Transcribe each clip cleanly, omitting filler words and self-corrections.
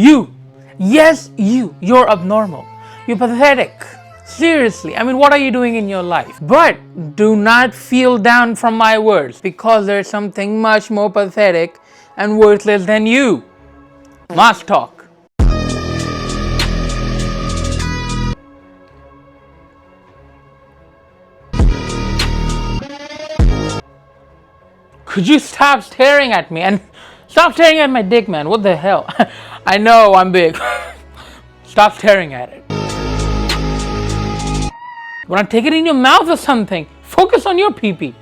You. Yes, you. You're abnormal. You're pathetic. Seriously, I mean, what are you doing in your life? But do not feel down from my words, because there's something much more pathetic and worthless than you. Masktok. Could you stop staring at me and stop staring at my dick, man? What the hell? I know I'm big. Stop staring at it. Wanna take it in your mouth or something? Focus on your pee-pee.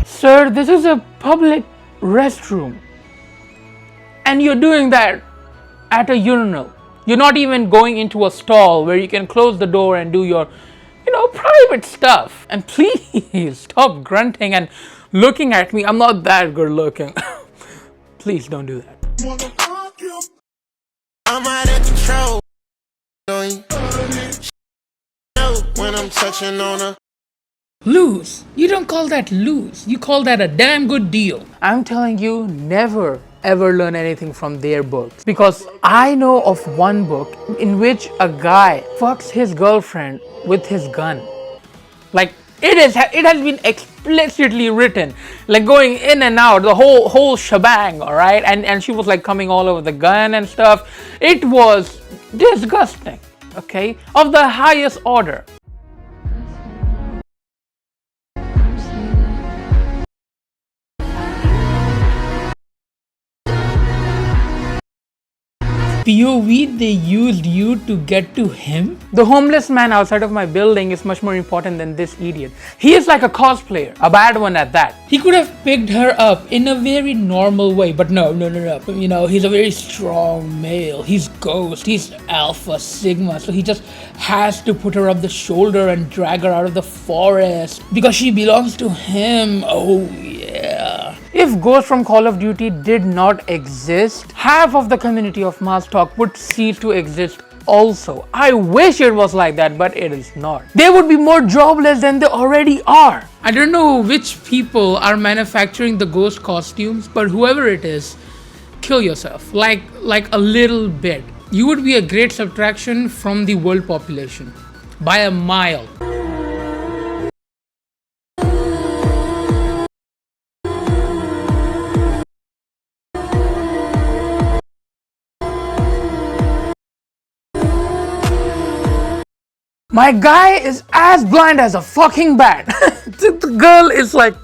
Sir, this is a public restroom. And you're doing that at a urinal. You're not even going into a stall where you can close the door and do your, private stuff. And please stop grunting and looking at me. I'm not that good looking. Please don't do that. I'm out of control. When I'm touching on her. Lose? You don't call that lose. You call that a damn good deal. I'm telling you, never ever learn anything from their books. Because I know of one book in which a guy fucks his girlfriend with his gun. Like, it has been explicitly written, like going in and out, the whole shebang, alright? And she was like coming all over the gun and stuff. It was disgusting, okay? Of the highest order. POV, they used you to get to him? The homeless man outside of my building is much more important than this idiot. He is like a cosplayer, a bad one at that. He could have picked her up in a very normal way, but no. He's a very strong male. He's Ghost, he's Alpha Sigma, so he just has to put her up the shoulder and drag her out of the forest because she belongs to him. Oh yeah. If Ghost from Call of Duty did not exist, half of the community of Masktok would cease to exist also. I wish it was like that, but it is not. They would be more jobless than they already are. I don't know which people are manufacturing the Ghost costumes, but whoever it is, kill yourself. Like a little bit. You would be a great subtraction from the world population. By a mile. My guy is as blind as a fucking bat. The girl is like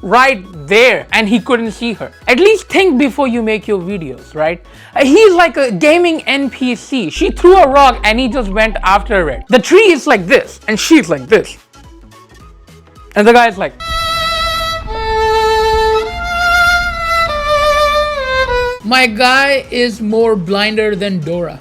right there and he couldn't see her. At least think before you make your videos, right? He's like a gaming NPC. She threw a rock and he just went after it. The tree is like this and she's like this. And the guy's like... My guy is more blinder than Dora.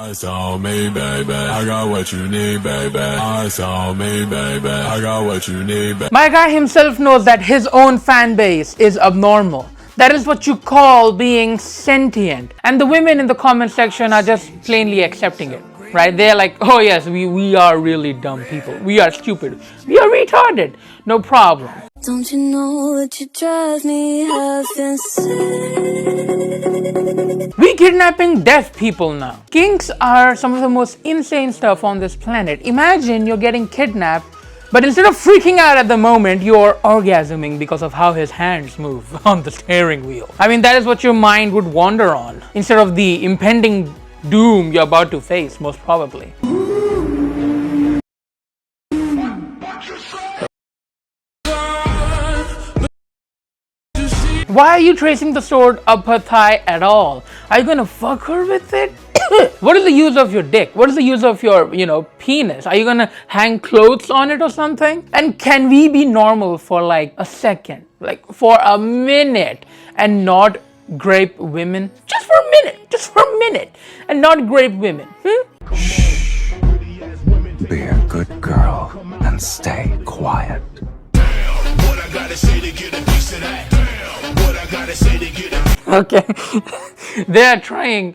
It's on me, baby. I got what you need, baby. It's on me, baby. I got what you need, baby. My guy himself knows that his own fan base is abnormal. That is what you call being sentient. And the women in the comment section are just plainly accepting it, right? They're like, oh yes, we are really dumb people. We are stupid. We are retarded. No problem. Don't you know that you drive me half insane? We kidnapping deaf people now. Kinks are some of the most insane stuff on this planet. Imagine you're getting kidnapped, but instead of freaking out at the moment, you're orgasming because of how his hands move on the steering wheel. I mean, that is what your mind would wander on, instead of the impending doom you're about to face, most probably. Why are you tracing the sword up her thigh at all? Are you gonna fuck her with it? What is the use of your dick? What is the use of your, penis? Are you gonna hang clothes on it or something? And can we be normal for like a second? Like for a minute and not grape women? Just for a minute. Just for a minute. And not grape women. Shh. Be a good girl and stay quiet. Damn, what I gotta say to get a piece of that? Damn, what I gotta say to get a Okay. they're trying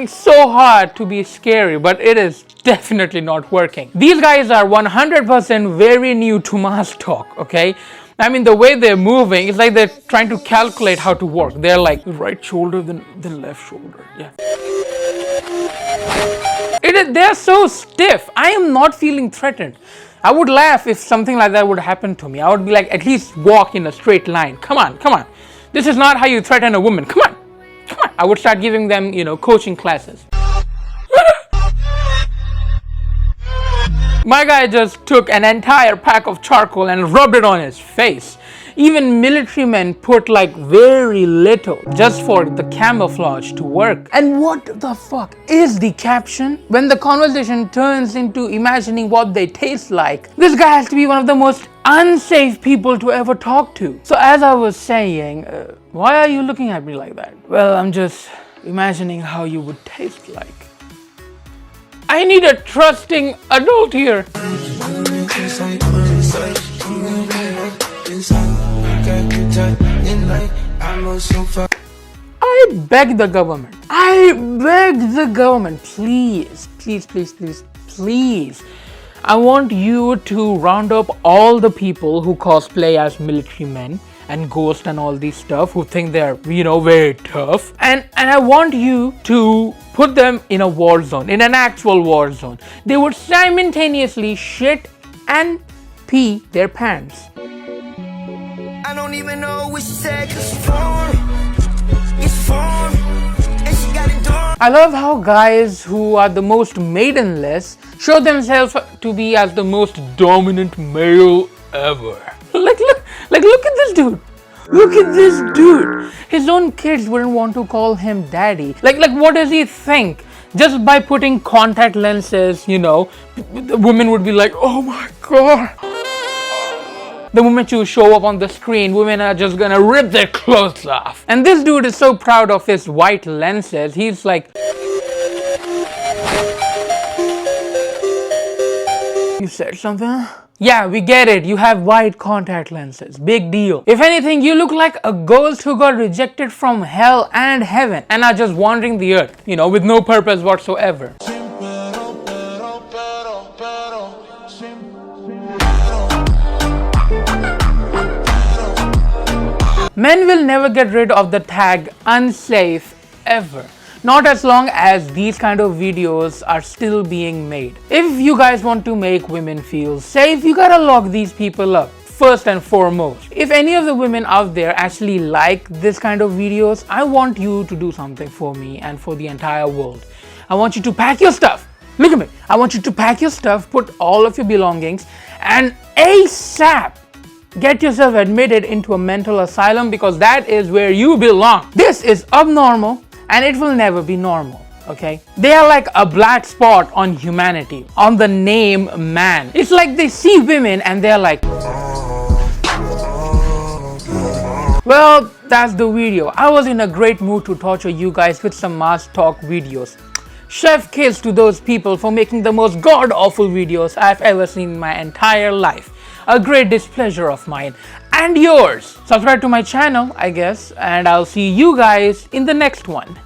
so hard to be scary, but it is definitely not working. These guys are 100% very new to Masktok, okay? I mean, the way they're moving, it's like they're trying to calculate how to work. They're like right shoulder, then left shoulder. Yeah. They're so stiff. I am not feeling threatened. I would laugh if something like that would happen to me. I would be like, at least walk in a straight line. Come on, come on. This is not how you threaten a woman. Come on, come on. I would start giving them, coaching classes. My guy just took an entire pack of charcoal and rubbed it on his face. Even military men put like very little just for the camouflage to work. And what the fuck is the caption? When the conversation turns into imagining what they taste like, this guy has to be one of the most unsafe people to ever talk to. So as I was saying, why are you looking at me like that? Well, I'm just imagining how you would taste like. I need a trusting adult here. I beg the government, please, please, please, please, please. I want you to round up all the people who cosplay as military men and ghost and all these stuff, who think they're, very tough. And I want you to put them in a war zone, in an actual war zone. They would simultaneously shit and pee their pants. I don't even know which sex is for. It's for. And she got it done. I love how guys who are the most maidenless show themselves to be as the most dominant male ever. Look at this dude. Look at this dude. His own kids wouldn't want to call him daddy. Like what does he think? Just by putting contact lenses, the women would be like, oh my god. The moment you show up on the screen, women are just gonna rip their clothes off. And this dude is so proud of his white lenses. He's like, you said something? Yeah, we get it. You have white contact lenses. Big deal. If anything, you look like a ghost who got rejected from hell and heaven and are just wandering the earth, with no purpose whatsoever. Men will never get rid of the tag unsafe ever. Not as long as these kind of videos are still being made. If you guys want to make women feel safe, you gotta lock these people up, first and foremost. If any of the women out there actually like this kind of videos, I want you to do something for me and for the entire world. I want you to pack your stuff. Look at me. I want you to pack your stuff, put all of your belongings, and ASAP get yourself admitted into a mental asylum, because that is where you belong. This is abnormal. And it will never be normal, okay? They are like a black spot on humanity, on the name man. It's like they see women and they're like, well, that's the video. I was in a great mood to torture you guys with some Masktok videos. Chef kiss to those people for making the most god-awful videos I've ever seen in my entire life. A great displeasure of mine and yours. Subscribe to my channel, I guess, and I'll see you guys in the next one.